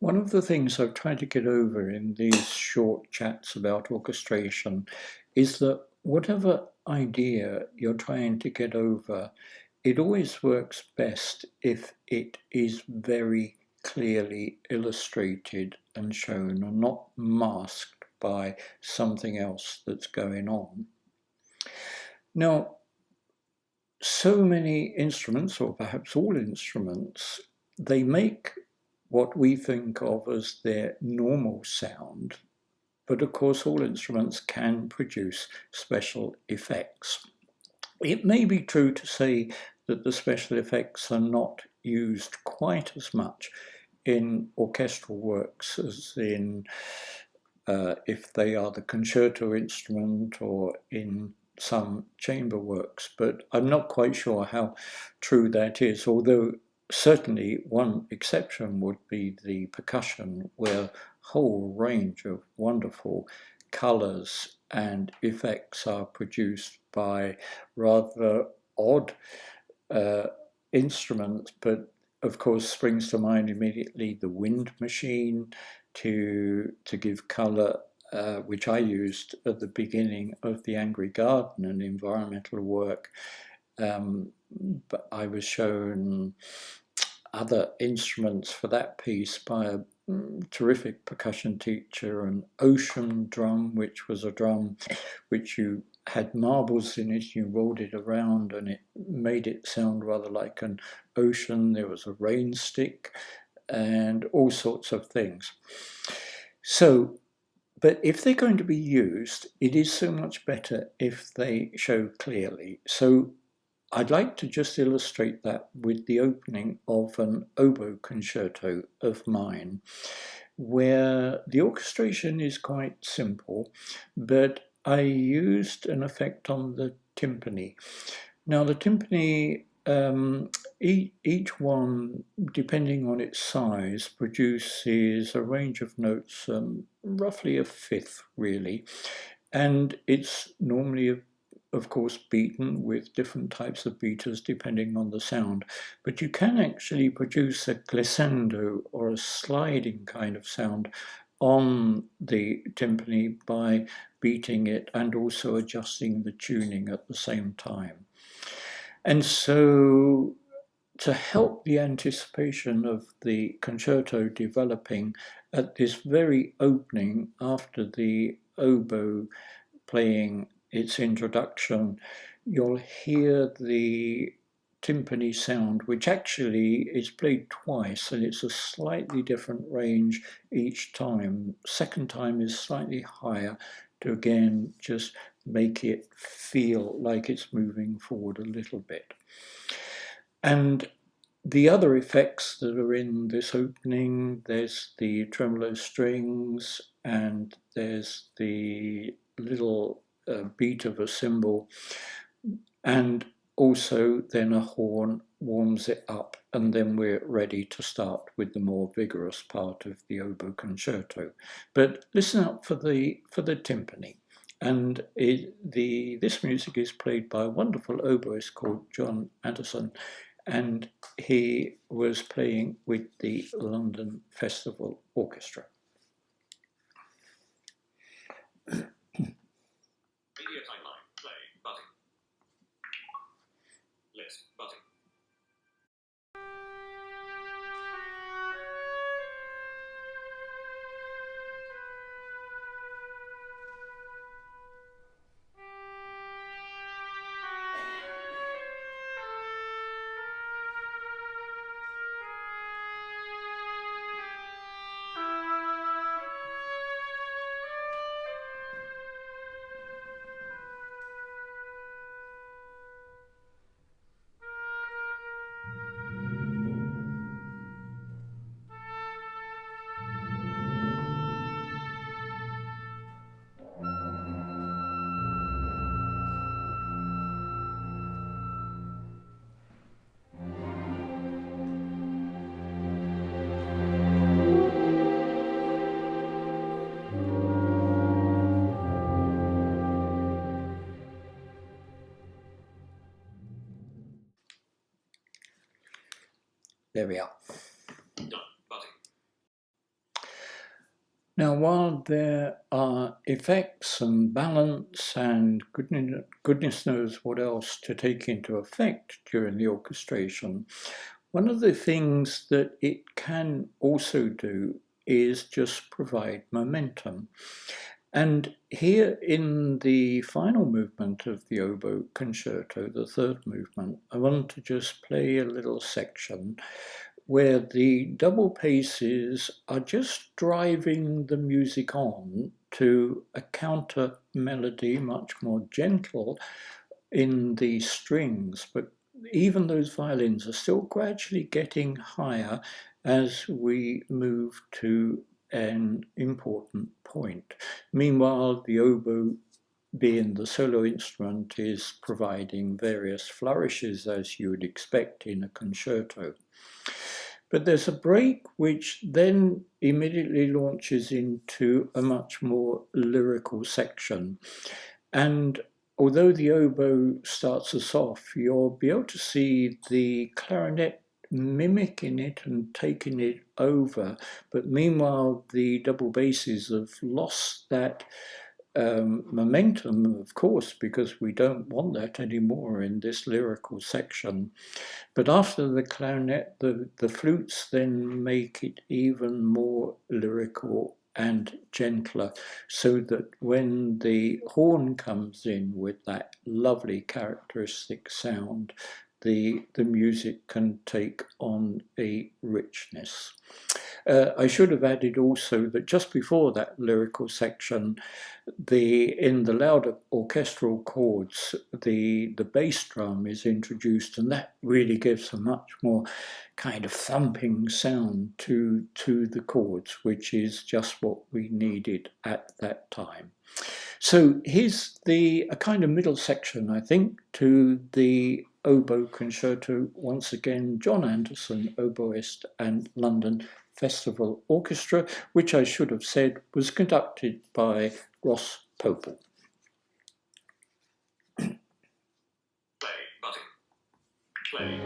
One of the things I've tried to get over in these short chats about orchestration is that whatever idea you're trying to get over, it always works best if it is very clearly illustrated and shown and not masked by something else that's going on. Now, so many instruments, or perhaps all instruments, they make what we think of as their normal sound, but of course all instruments can produce special effects. It may be true to say that the special effects are not used quite as much in orchestral works as in if they are the concerto instrument or in some chamber works, but I'm not quite sure how true that is, although certainly one exception would be the percussion, where a whole range of wonderful colours and effects are produced by rather odd instruments, but of course springs to mind immediately the wind machine to give colour, which I used at the beginning of the Angry Garden, an environmental work. But I was shown other instruments for that piece by a terrific percussion teacher, an ocean drum, which was a drum which you had marbles in it, you rolled it around and it made it sound rather like an ocean. There was a rain stick and all sorts of things. So, but if they're going to be used, it is so much better if they show clearly. So I'd like to just illustrate that with the opening of an oboe concerto of mine, where the orchestration is quite simple, but I used an effect on the timpani. Now the timpani, each one, depending on its size, produces a range of notes, roughly a fifth really, and it's normally of course beaten with different types of beaters depending on the sound, but you can actually produce a glissando or a sliding kind of sound on the timpani by beating it and also adjusting the tuning at the same time. And so to help the anticipation of the concerto developing at this very opening after the oboe playing its introduction, you'll hear the timpani sound, which actually is played twice and it's a slightly different range each time. Second time is slightly higher to again just make it feel like it's moving forward a little bit. And the other effects that are in this opening, there's the tremolo strings and there's the little beat of a cymbal, and also then a horn warms it up, and then we're ready to start with the more vigorous part of the oboe concerto. But listen up for the timpani. And this music is played by a wonderful oboist called John Addison, and he was playing with the London Festival Orchestra. Radio timeline, play, button. List, button. There we are. Done, button. Now, while there are effects and balance and goodness knows what else to take into effect during the orchestration, one of the things that it can also do is just provide momentum. And here in the final movement of the oboe concerto, the third movement, I want to just play a little section where the double paces are just driving the music on to a counter melody, much more gentle in the strings, but even those violins are still gradually getting higher as we move to an important point. Meanwhile, the oboe, being the solo instrument, is providing various flourishes as you would expect in a concerto. But there's a break which then immediately launches into a much more lyrical section. And although the oboe starts us off, you'll be able to see the clarinet mimicking it and taking it over. But meanwhile, the double basses have lost that momentum, of course, because we don't want that anymore in this lyrical section. But after the clarinet, the flutes then make it even more lyrical and gentler, so that when the horn comes in with that lovely characteristic sound, the music can take on a richness. I should have added also that just before that lyrical section, in the louder orchestral chords, the bass drum is introduced, and that really gives a much more kind of thumping sound to the chords, which is just what we needed at that time. So here's a kind of middle section, I think, to the oboe concerto. Once again, John Anderson, oboist and London Festival Orchestra, which I should have said was conducted by Ross Popel. Play button. Play.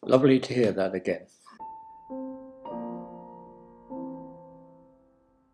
Lovely to hear that again.